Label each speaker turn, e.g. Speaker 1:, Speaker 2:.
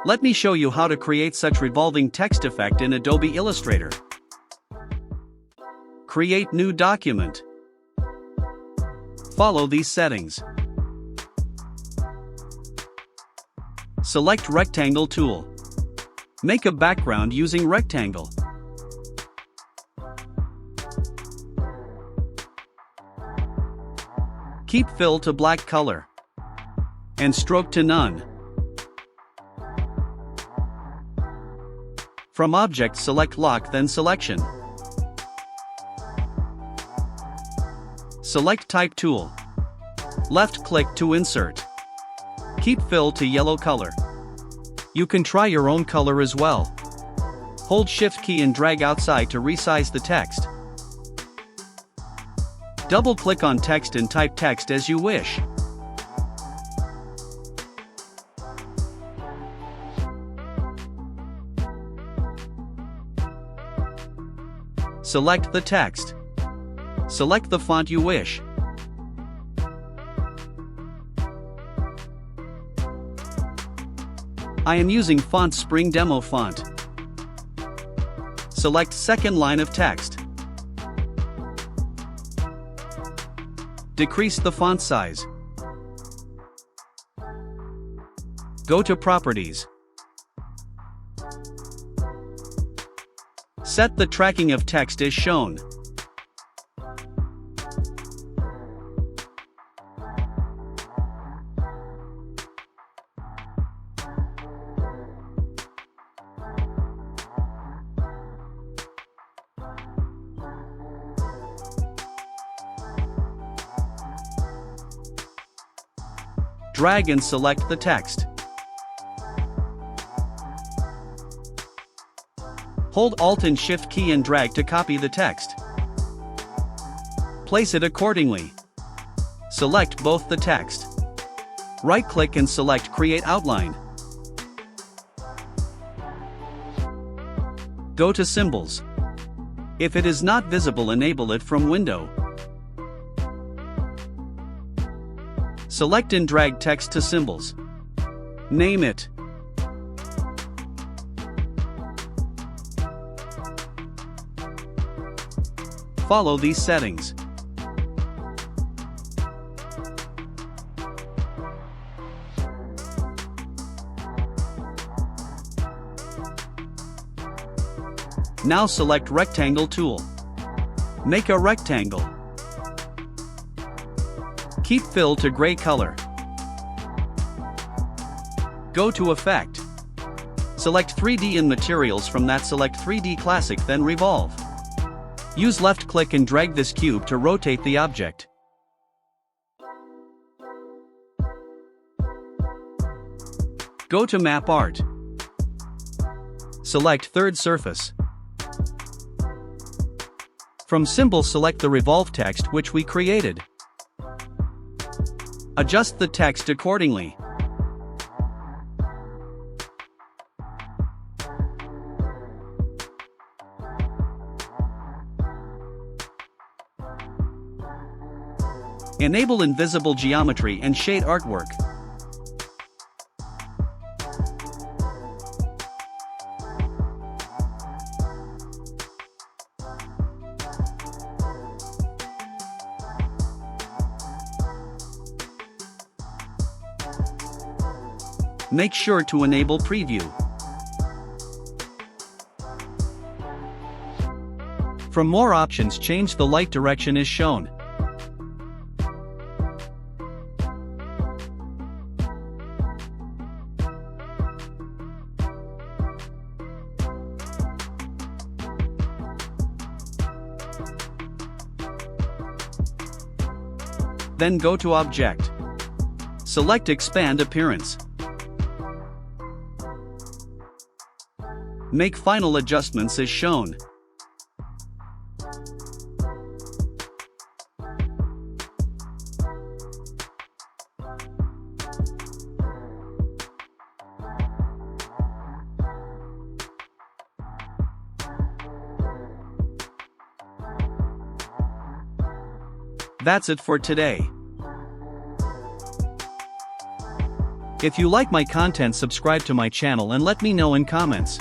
Speaker 1: Let me show you how to create such revolving text effect in Adobe Illustrator. Create new document. Follow these settings. Select Rectangle tool. Make a background using rectangle. Keep fill to black color and stroke to none. From Object select Lock, then Selection. Select Type tool. Left click to insert. Keep fill to yellow color. You can try your own color as well. Hold Shift key and drag outside to resize the text. Double click on text and type text as you wish. Select the text. Select the font you wish. I am using Font Spring Demo font. Select second line of text. Decrease the font size. Go to Properties. Set the tracking of text as shown. Drag and select the text. Hold Alt and Shift key and drag to copy the text. Place it accordingly. Select both the text. Right-click and select Create Outline. Go to Symbols. If it is not visible, enable it from Window. Select and drag text to Symbols. Name it. Follow these settings. Now select Rectangle tool. Make a rectangle. Keep fill to gray color. Go to Effect. Select 3D in Materials, from that select 3D Classic, then Revolve. Use left click and drag this cube to rotate the object. Go to Map Art. Select third surface. From Symbol select the Revolve text which we created. Adjust the text accordingly. Enable invisible geometry and shade artwork. Make sure to enable preview. From more options, change the light direction as shown. Then go to Object. Select Expand Appearance. Make final adjustments as shown. That's it for today. If you like my content, subscribe to my channel and let me know in comments.